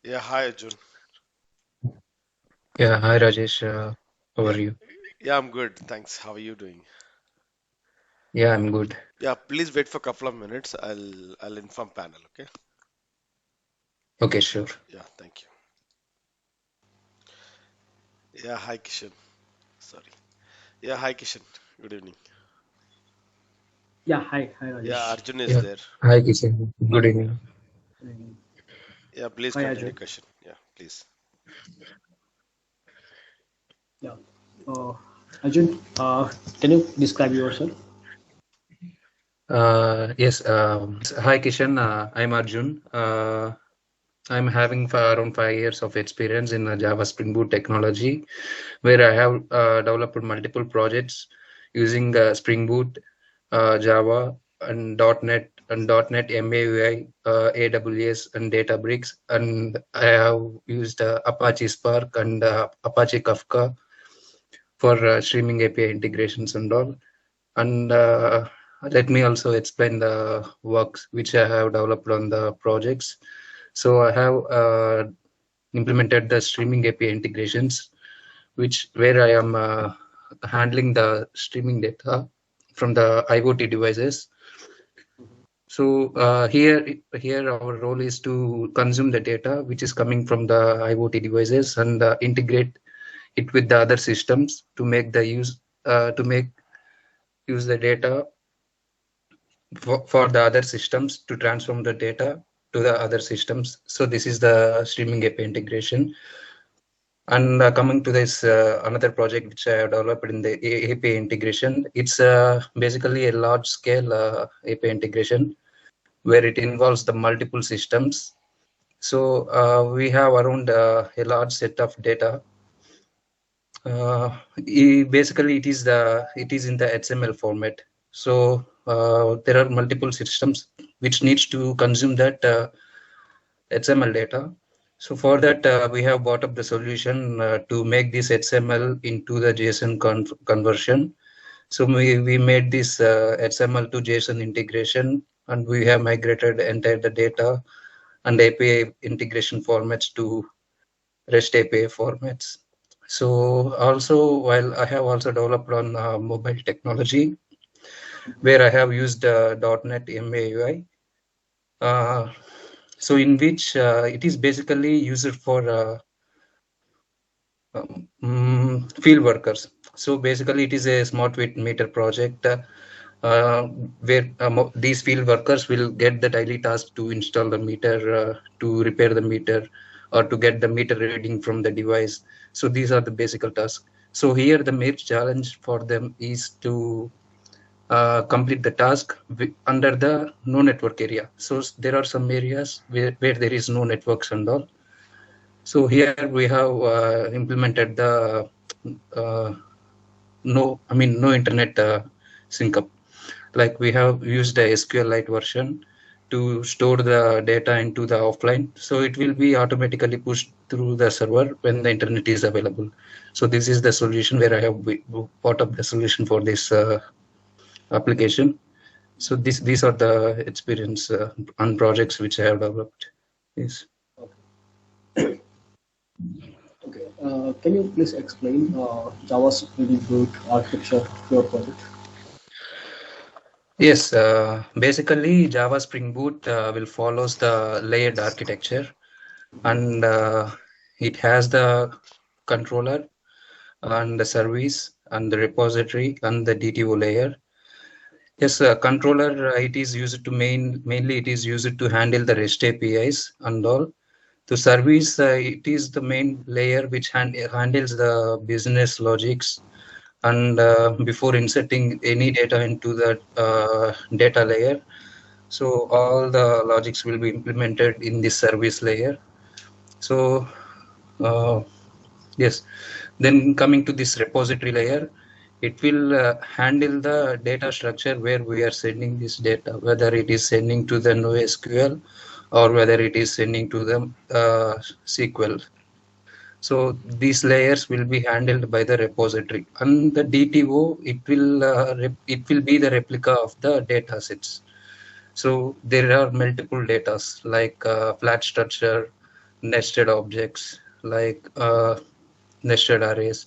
Yeah, hi Arjun. Yeah, hi Rajesh. How Yeah, are you? yeah, I'm good. Thanks. How are you doing? Yeah, I'm good. Yeah, please wait for a couple of minutes. I'll inform panel, okay? Okay, sure. Yeah, thank you. Yeah, hi Kishan. Sorry. Yeah, hi Kishan. Good evening. Yeah, hi Yeah, Rajesh. Arjun is Yeah. there. Hi, Kishan. Good Yeah. evening. And Yeah, please hi continue, Ajay. Kishan. Yeah, please. Yeah. Uh, Arjun, can you describe yourself? Yes. Hi, Kishan. I'm Arjun. I'm having around 5 years of experience in Java Spring Boot technology, where I have developed multiple projects using Spring Boot, Java, and .NET .NET MAUI, AWS, and Databricks, and I have used Apache Spark and Apache Kafka for streaming API integrations and all. And let me also explain the works which I have developed on the projects. So I have implemented the streaming API integrations, which where I am handling the streaming data from the IoT devices. So here our role is to consume the data which is coming from the IoT devices and integrate it with the other systems to make the use the data for the other systems to transform the data to the other systems. So this is the streaming API integration. And coming to this another project which I have developed in the API integration, it's basically a large scale API integration where it involves the multiple systems. So we have around a large set of data. Basically, it is in the XML format. So there are multiple systems which needs to consume that XML data. So for that, we have brought up the solution to make this XML into the JSON conversion. So we made this XML to JSON integration, and we have migrated entire the data and API integration formats to REST API formats. So also, while I have also developed on mobile technology, where I have used .NET MAUI, uh, so in which it is basically used for field workers. So basically, it is a smart meter project uh, where these field workers will get the daily task to install the meter, to repair the meter, or to get the meter reading from the device. So these are the basic tasks. So here the major challenge for them is to complete the task under the no network area. So there are some areas where there is no networks and all. So here we have implemented the uh, no internet sync up. Like we have used the SQLite version to store the data into the offline. So it will be automatically pushed through the server when the internet is available. So this is the solution where I have brought up the solution for this application. So these are the experience on projects which I have developed. Yes. Okay. Can you please explain Java's Spring Boot architecture of your project? Yes, basically Java Spring Boot will follows the layered architecture, and it has the controller and the service and the repository and the DTO layer. Yes, controller it is used to mainly it is used to handle the REST APIs and all. The service it is the main layer which handles the business logics and before inserting any data into the data layer. So all the logics will be implemented in this service layer. So uh, yes, then coming to this repository layer, it will handle the data structure where we are sending this data, whether it is sending to the NoSQL or whether it is sending to the SQL. So these layers will be handled by the repository, and the DTO it will be the replica of the data sets. So there are multiple datas like flat structure, nested objects like nested arrays.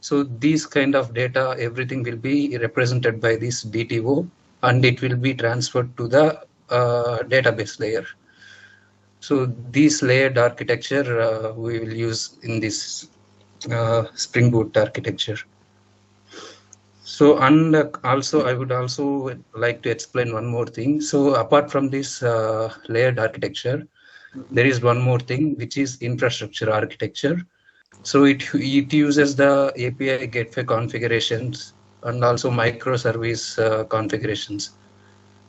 So these kind of data, everything will be represented by this DTO, and it will be transferred to the database layer. So this layered architecture we will use in this Spring Boot architecture. So, and also I would also like to explain one more thing. So apart from this layered architecture, there is one more thing, which is infrastructure architecture. So it uses the API gateway configurations and also microservice configurations.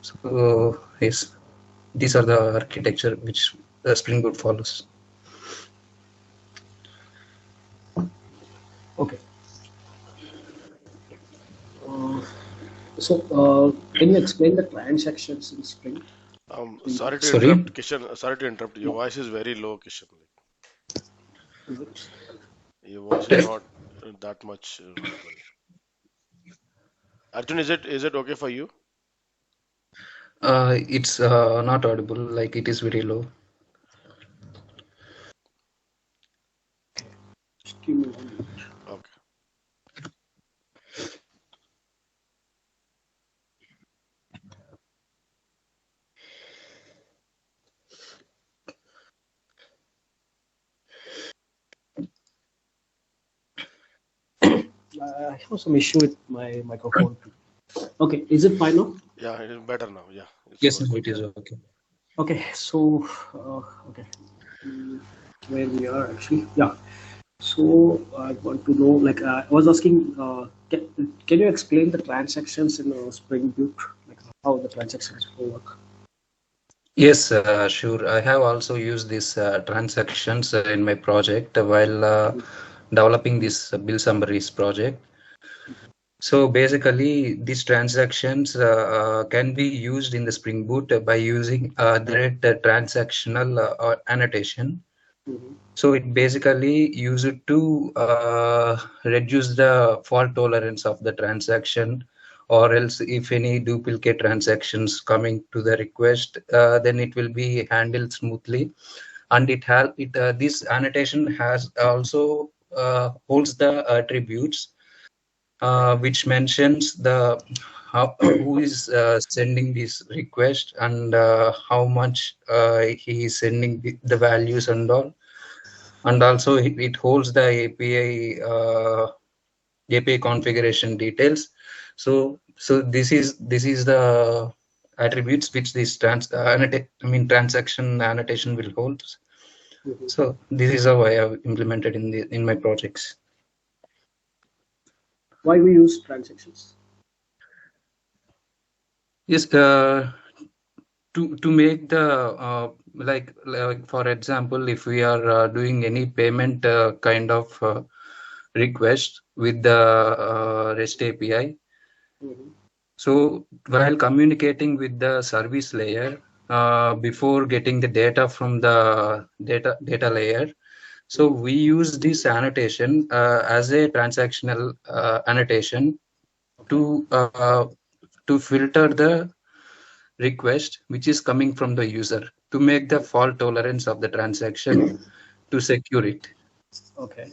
So yes, these are the architecture which Spring Boot follows. Okay. Can you explain the transactions in Spring? Sorry to Sorry? interrupt, Kishan. Sorry to interrupt. Your voice is very low, Kishan. Is it? Your voice is not that much. Arjun, is it okay for you? It's not audible, like it is very low. Just give me 1 minute. Okay. I have some issue with my microphone. Okay, is it fine now? Yeah, it is better now. Yeah. Yes, working. it is okay. Okay, so okay, where we are actually, yeah. So I want to know, like, I was asking, can you explain the transactions in Spring Boot, like how the transactions will work? Yes, sure. I have also used these transactions in my project while developing this bill summaries project. So basically, these transactions can be used in the Spring Boot by using direct transactional annotation. Mm-hmm. So it basically used to reduce the fault tolerance of the transaction, or else if any duplicate transactions coming to the request, then it will be handled smoothly. And this annotation has also holds the attributes which mentions the who is sending this request and how much he is sending the values and all. And also it holds the API configuration details. So this is the attributes which this transaction annotation will hold. Mm-hmm. So this is how I have implemented in my projects. Why we use transactions? Yes, to make the like for example, if we are doing any payment kind of request with the REST API. Mm-hmm. So while communicating with the service layer, before getting the data from the data layer, so we use this annotation as a transactional annotation to filter the request which is coming from the user, to make the fault tolerance of the transaction to secure it. Okay.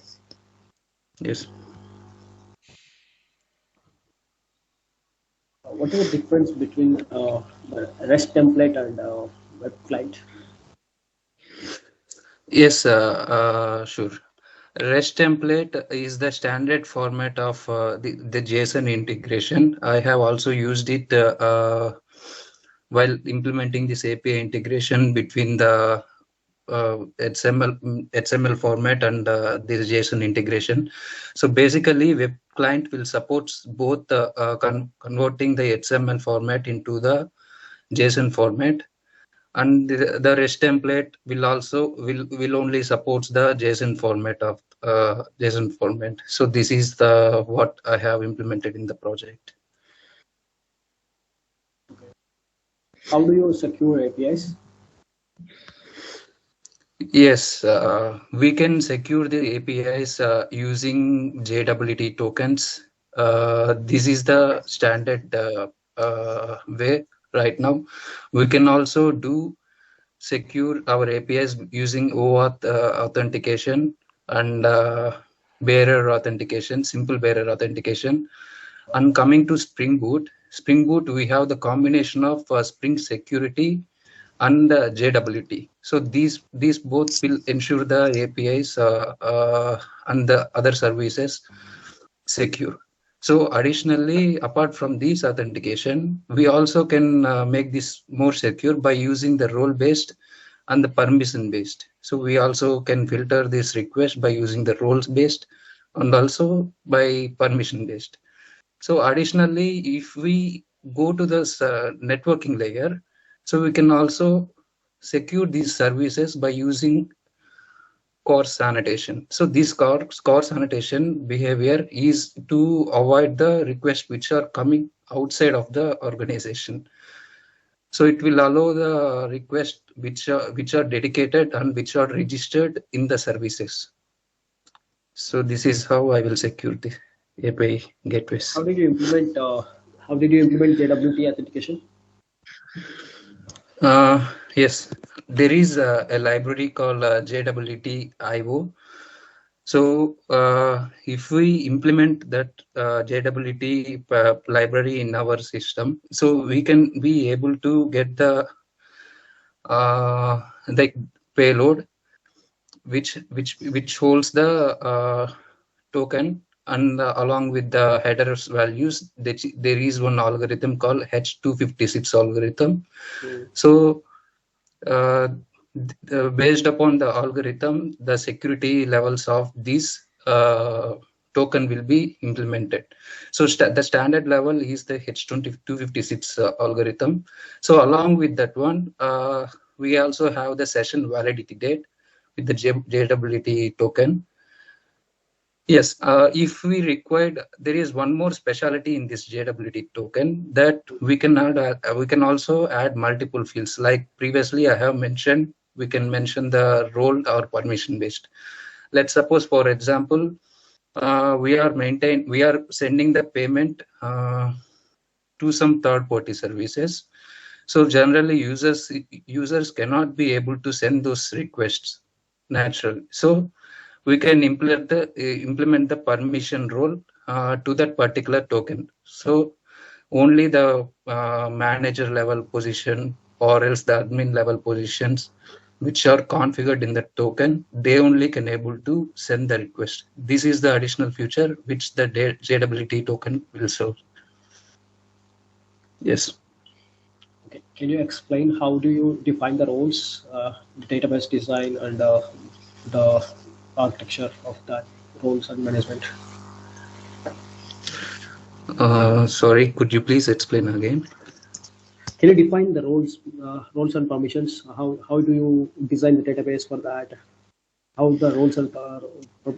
Yes. What is the difference between the REST template and web client? Yes, sure. REST template is the standard format of the JSON integration. I have also used it while implementing this API integration between the XML format and this JSON integration. So basically, web client will support both converting the XML format into the JSON format, and the REST template will also will only supports the JSON format of JSON format. So this is the what I have implemented in the project. How do you secure APIs? Yes, we can secure the APIs using JWT tokens. This is the standard way right now. We can also do secure our APIs using OAuth authentication and bearer authentication, simple bearer authentication. And coming to Spring Boot, we have the combination of Spring Security and JWT. So these both will ensure the APIs and the other services secure. So additionally, apart from these authentication, we also can make this more secure by using the role-based and the permission-based. So we also can filter this request by using the roles-based and also by permission-based. So additionally, if we go to this networking layer, so we can also secure these services by using coarse annotation. So this coarse annotation behavior is to avoid the requests which are coming outside of the organization. So it will allow the requests which are dedicated and which are registered in the services. So this is how I will secure the API gateways. How did you implement JWT authentication? Yes, there is a library called JWT-IO. So if we implement that JWT library in our system, so we can be able to get the payload which holds the token, and along with the headers values, there is one algorithm called H256 algorithm. So based upon the algorithm, the security levels of this token will be implemented. So the standard level is the H256 algorithm. So along with that one, we also have the session validity date with the JWT token. Yes, if we required, there is one more specialty in this JWT token that we can add. We can also add multiple fields. Like previously, I have mentioned, we can mention the role or permission based. Let's suppose, for example, we are sending the payment to some third-party services. So generally, users cannot be able to send those requests naturally. So we can implement the permission role to that particular token. So only the manager level position or else the admin level positions which are configured in the token, they only can able to send the request. This is the additional feature which the JWT token will serve. Yes. Okay. Can you explain how do you define the roles, database design, and the architecture of that roles and management? Sorry, could you please explain again? Can you define the roles and permissions? How do you design the database for that? How the roles and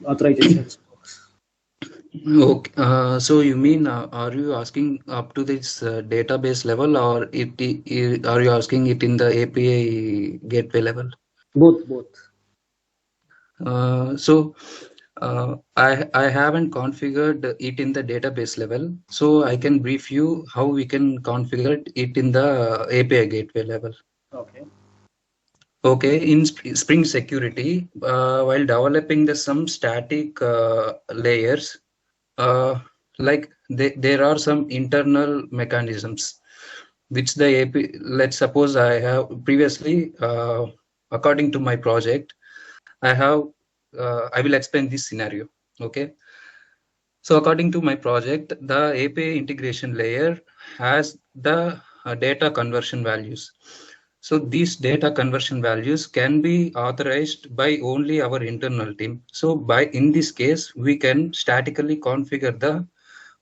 authorizations works? Okay. So you mean, are you asking up to this database level, or are you asking it in the API gateway level? Both. I haven't configured it in the database level, so I can brief you how we can configure it in the API gateway level. Okay, in Spring Security, while developing some static layers, like there are some internal mechanisms which the API, let's suppose I have previously, according to my project, I will explain this scenario. Okay. So according to my project, the API integration layer has the data conversion values. So these data conversion values can be authorized by only our internal team. So in this case, we can statically configure the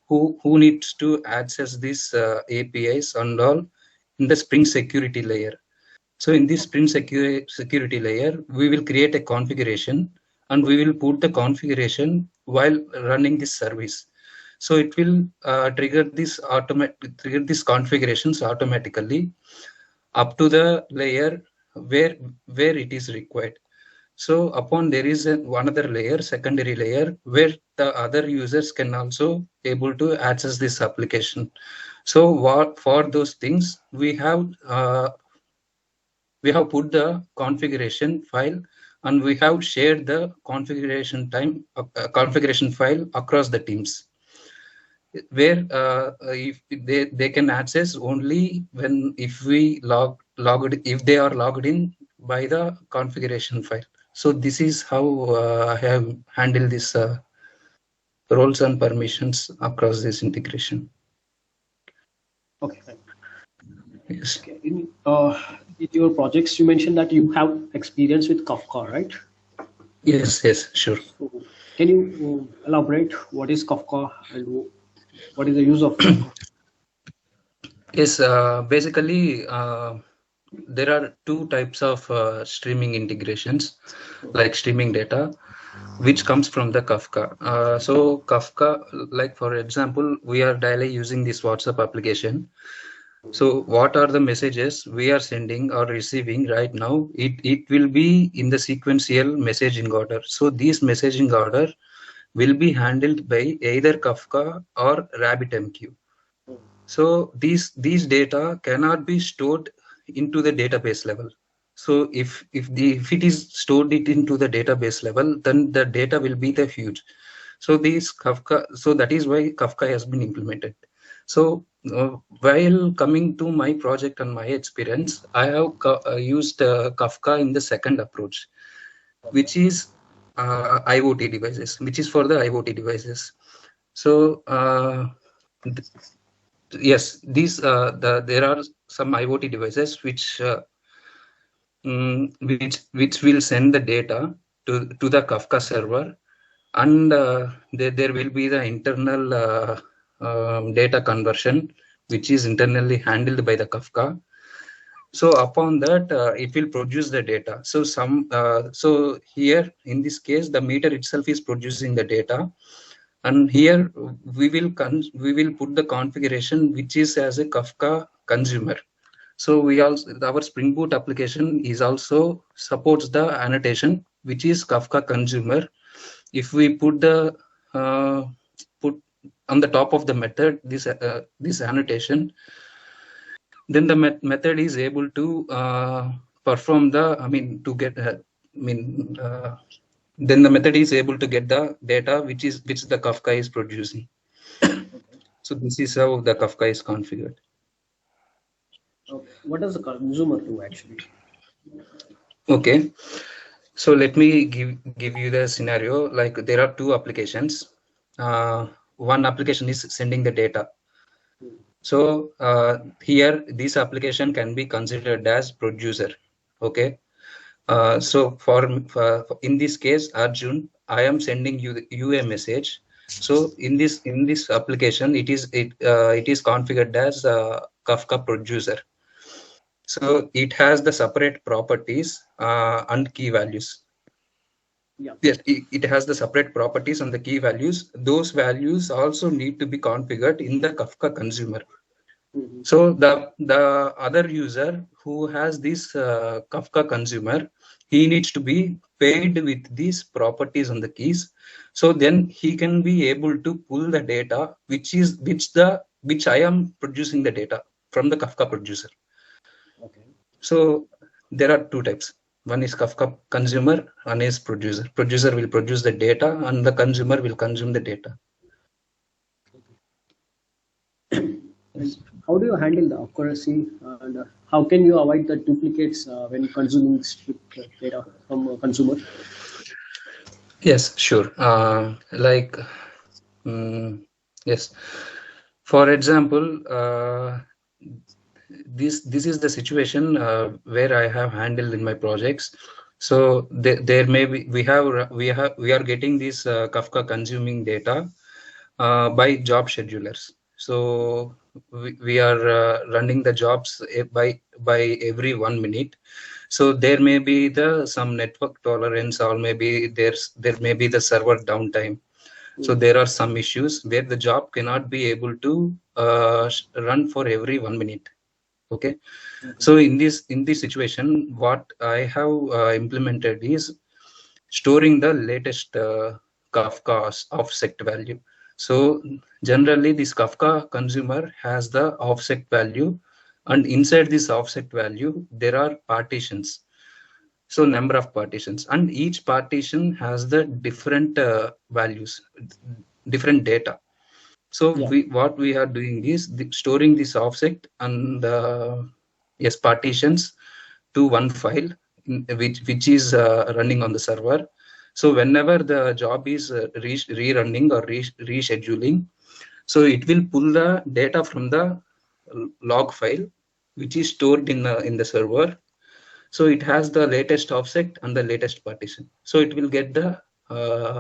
who needs to access these APIs and all in the Spring Security layer. So in this Spring Security layer, we will create a configuration and we will put the configuration while running this service. So it will trigger these configurations automatically up to the layer where it is required. So upon there is another layer, secondary layer, where the other users can also able to access this application. So for those things, we have we have put the configuration file, and we have shared the configuration file across the teams, where if they can access only when if they are logged in by the configuration file. So this is how I have handled this roles and permissions across this integration. Okay. Yes. Okay. In your projects, you mentioned that you have experience with Kafka, right? Yes, sure. So can you elaborate what is Kafka and what is the use of Kafka? Yes, basically, there are two types of streaming integrations, like streaming data, which comes from the Kafka. So Kafka, like for example, we are daily using this WhatsApp application. So what are the messages we are sending or receiving right now? It will be in the sequential messaging order. So this messaging order will be handled by either Kafka or RabbitMQ. So these data cannot be stored into the database level. So if it is stored into the database level, then the data will be the huge. So these Kafka, so that is why Kafka has been implemented. So while coming to my project and my experience, I have used Kafka in the second approach, which is IoT devices, which is for the IoT devices. So yes, these there are some IoT devices which will send the data to the Kafka server, and there will be the internal data conversion, which is internally handled by the Kafka. So upon that, it will produce the data. So so here in this case, the meter itself is producing the data. And here we will put the configuration which is as a Kafka consumer. So our Spring Boot application is also supports the annotation which is Kafka consumer. If we put the put on the top of the method this annotation, then the method is able to perform the then the method is able to get the data which the Kafka is producing. So this is how the Kafka is configured. What does the consumer do actually? Okay, so let me give you the scenario. Like there are two applications. One application is sending the data. So here this application can be considered as producer. Okay. So for in this case, Arjun, I am sending you a message. So in this application, it is configured as Kafka producer. So it has the separate properties and key values. Yeah. Yes, it has the separate properties and the key values. Those values also need to be configured in the Kafka consumer. So the other user who has this Kafka consumer, he needs to be paid with these properties and the keys. So then he can be able to pull the data, which I am producing the data from the Kafka producer. Okay. So there are two types. One is Kafka consumer, one is producer. Producer will produce the data and the consumer will consume the data. How do you handle the accuracy and how can you avoid the duplicates when consuming data from a consumer? Yes, sure. Yes. For example, this is the situation where I have handled in my projects. So there may be we are getting this Kafka consuming data by job schedulers. So we are running the jobs by every 1 minute. So there may be some network tolerance, or maybe there may be the server downtime. So there are some issues where the job cannot be able to run for every 1 minute. Okay. So in this situation, what I have implemented is storing the latest Kafka's offset value. So generally this Kafka consumer has the offset value And inside this offset value, there are partitions. So number of partitions, and each partition has the different values, different data. So what we are doing is storing this offset and yes, partitions to one file which is running on the server. So whenever the job is rerunning or rescheduling, so it will pull the data from the log file which is stored in the server. So it has the latest offset and the latest partition. So it will get the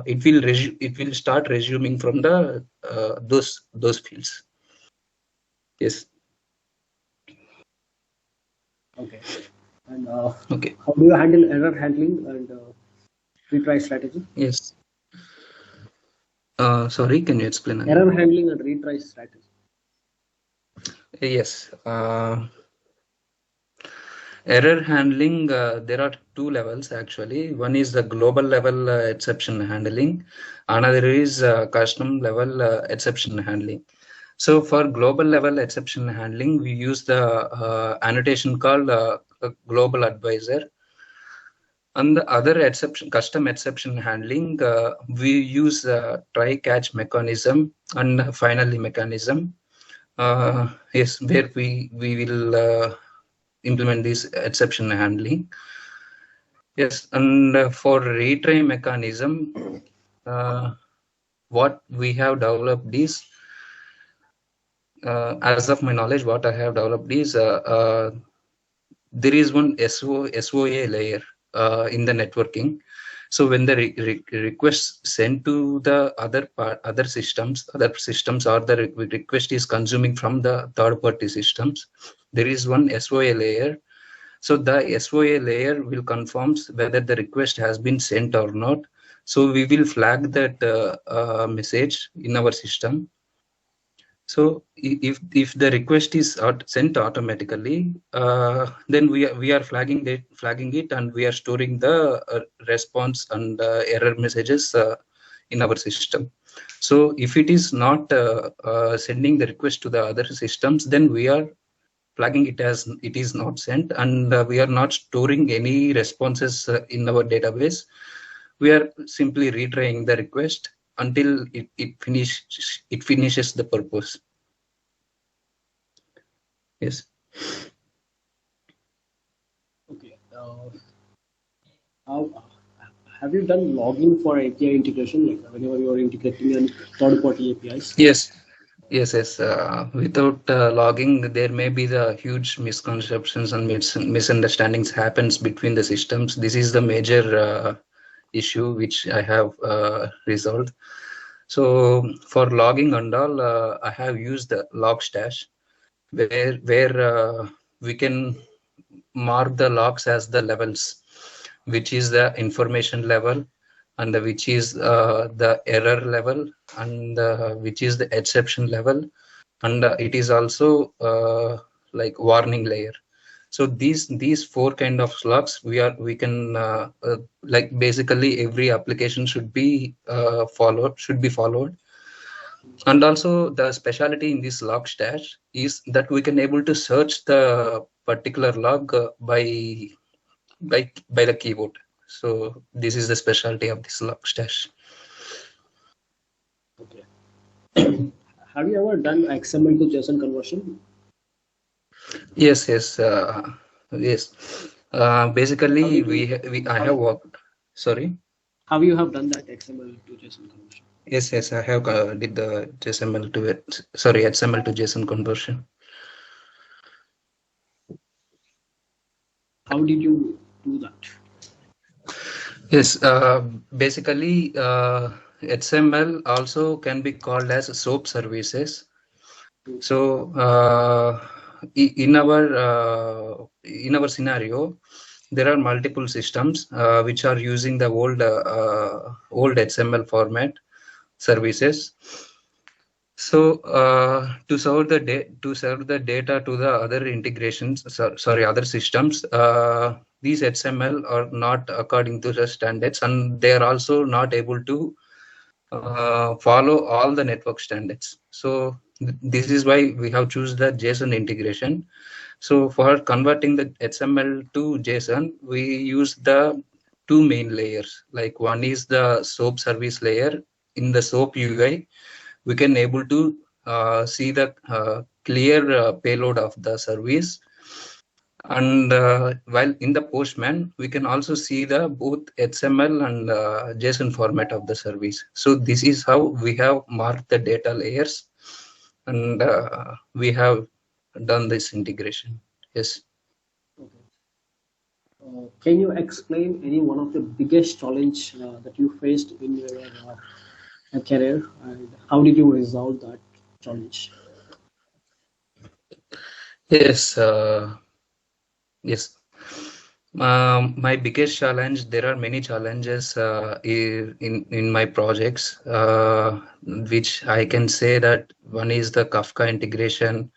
it will start resuming from the those fields. Yes. Okay. And okay. How do you handle error handling and retry strategy? Yes. Sorry, can you explain? Error handling and retry strategy. Yes. Error handling, there are two levels actually. One is the global level exception handling. Another is custom level exception handling. So for global level exception handling, we use the annotation called global advisor. And the other exception, custom exception handling, we use try catch mechanism and finally mechanism. Yes, where we will implement this exception handling. Yes, and for retry mechanism, what we have developed is, as of my knowledge, what I have developed is there is one SOA layer in the networking. So when the request sent to the other systems or the request is consuming from the third-party systems, there is one SOA layer. So the SOA layer will confirm whether the request has been sent or not. So we will flag that message in our system. So if the request is sent automatically, then we are flagging it, and we are storing the response and error messages in our system. So if it is not sending the request to the other systems, then we are flagging it as it is not sent, and we are not storing any responses in our database. We are simply retrying the request until it finishes the purpose. Yes. Okay. Have you done logging for API integration, like whenever you are integrating a third-party APIs? Yes. Without logging, there may be the huge misconceptions and misunderstandings happens between the systems. This is the major issue which I have resolved. So for logging and all, I have used the Logstash, where we can mark the logs as the levels, which is the information level, and which is the error level, and which is the exception level, and it is also like warning layer. So these four kind of logs we can like basically every application should be followed. And also the specialty in this Logstash is that we can able to search the particular log by the keyword. So this is the specialty of this Logstash. Okay. Have you ever done XML to JSON conversion? Yes. Basically, I have worked. Sorry. How you have done that XML to JSON conversion? Yes, I have did the XML to JSON conversion. How did you do that? Yes, basically, XML also can be called as SOAP services. So in our scenario, there are multiple systems which are using the old XML format services. So to serve the data to the other integrations, other systems, these XML are not according to the standards, and they are also not able to follow all the network standards. So this is why we have choose the JSON integration. So for converting the XML to JSON, we use the two main layers. Like one is the SOAP service layer. In the SOAP UI, we can able to see the clear payload of the service. And while in the Postman, we can also see the both XML and JSON format of the service. So this is how we have marked the data layers, and we have done this integration. Yes. Can you explain any one of the biggest challenge that you faced in your career, and how did you resolve that challenge? Yes. Yes. My biggest challenge, there are many challenges in my projects, which I can say that one is the Kafka integration,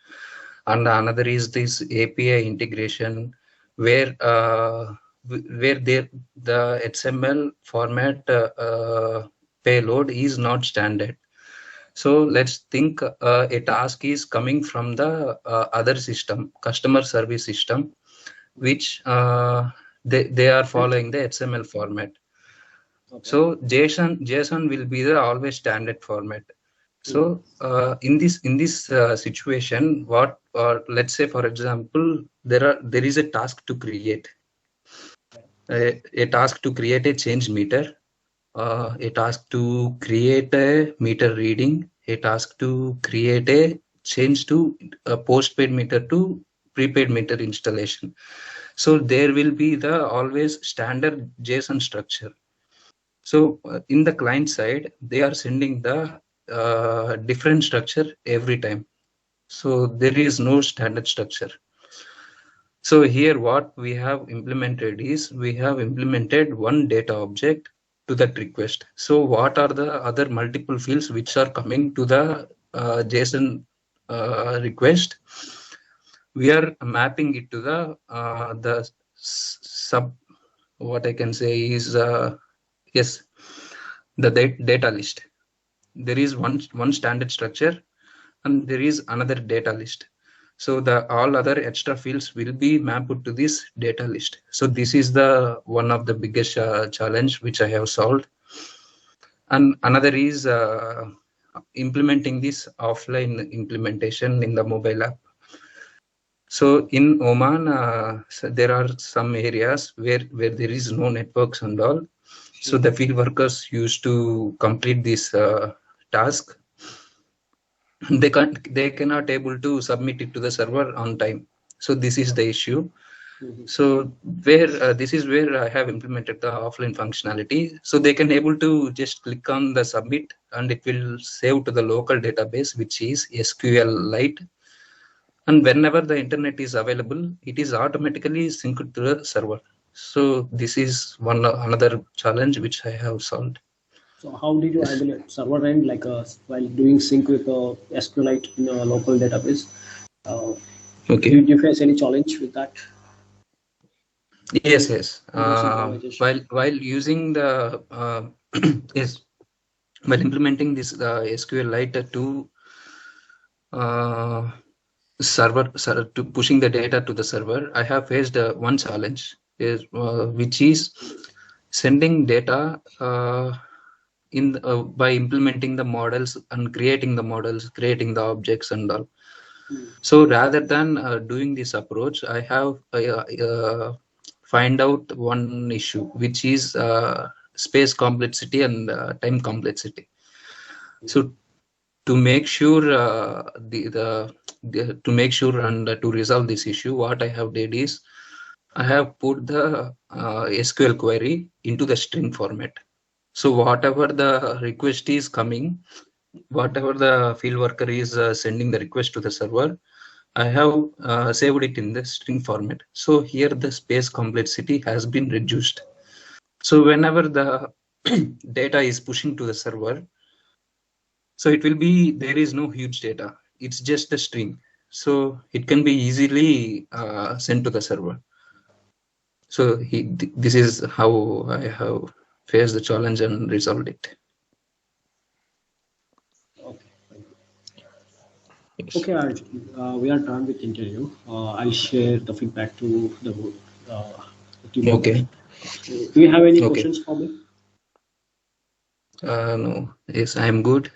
and another is this API integration, where the XML format payload is not standard. So let's think a task is coming from the other system, customer service system, which they are following the XML format. Okay. So JSON will be the always standard format. So in this situation, what let's say, for example, there is a task to create a task to create a change meter, a task to create a meter reading, a task to create a change to a postpaid meter to prepaid meter installation. So there will be the always standard JSON structure. So in the client side, they are sending the different structure every time. So there is no standard structure. So here what we have implemented is, we have implemented one data object to that request. So what are the other multiple fields which are coming to the JSON request? We are mapping it to the sub, what I can say is yes, the data list. There is one standard structure and there is another data list. So the all other extra fields will be mapped to this data list. So this is the one of the biggest challenge which I have solved. And another is implementing this offline implementation in the mobile app. So in Oman, so there are some areas where there is no networks and all. So the field workers used to complete this task. They cannot able to submit it to the server on time. So this is the issue. So where this is where I have implemented the offline functionality. So they can able to just click on the submit and it will save to the local database, which is SQLite. And whenever the internet is available, it is automatically synced to the server. So this is another challenge which I have solved. So how did you handle it server end, like while doing sync with SQLite in a local database? Okay. Did you face any challenge with that? Yes. While using the yes, while implementing this SQLite to server to pushing the data to the server, I have faced one challenge, is which is sending data by implementing the models and creating the models, creating the objects and all. So rather than doing this approach, I have find out one issue, which is space complexity and time complexity. So to make sure to make sure and to resolve this issue, what I have did is, I have put the SQL query into the string format. So whatever the request is coming, whatever the field worker is sending the request to the server, I have saved it in the string format. So here the space complexity has been reduced. So whenever the data is pushing to the server, so it will be, there is no huge data. It's just a string. So it can be easily sent to the server. So this is how I have faced the challenge and resolved it. Okay. Yes. Okay, Arj, we are done with interview. I'll share the feedback to the team members. Okay. So, do you have any Okay. questions for me? No. Yes, I am good.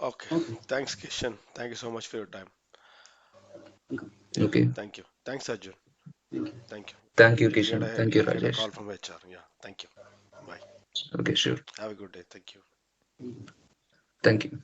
Okay. Okay. Thanks, Kishan. Thank you so much for your time. Welcome. Yeah. Okay. Thank you. Thanks, Arjun. Thank you. Thank you. Thank you, You'll get Kishan. a Thank you, you'll get a Rajesh. call from HR. Yeah. Thank you. Bye. Okay, sure. Have a good day. Thank you. Thank you.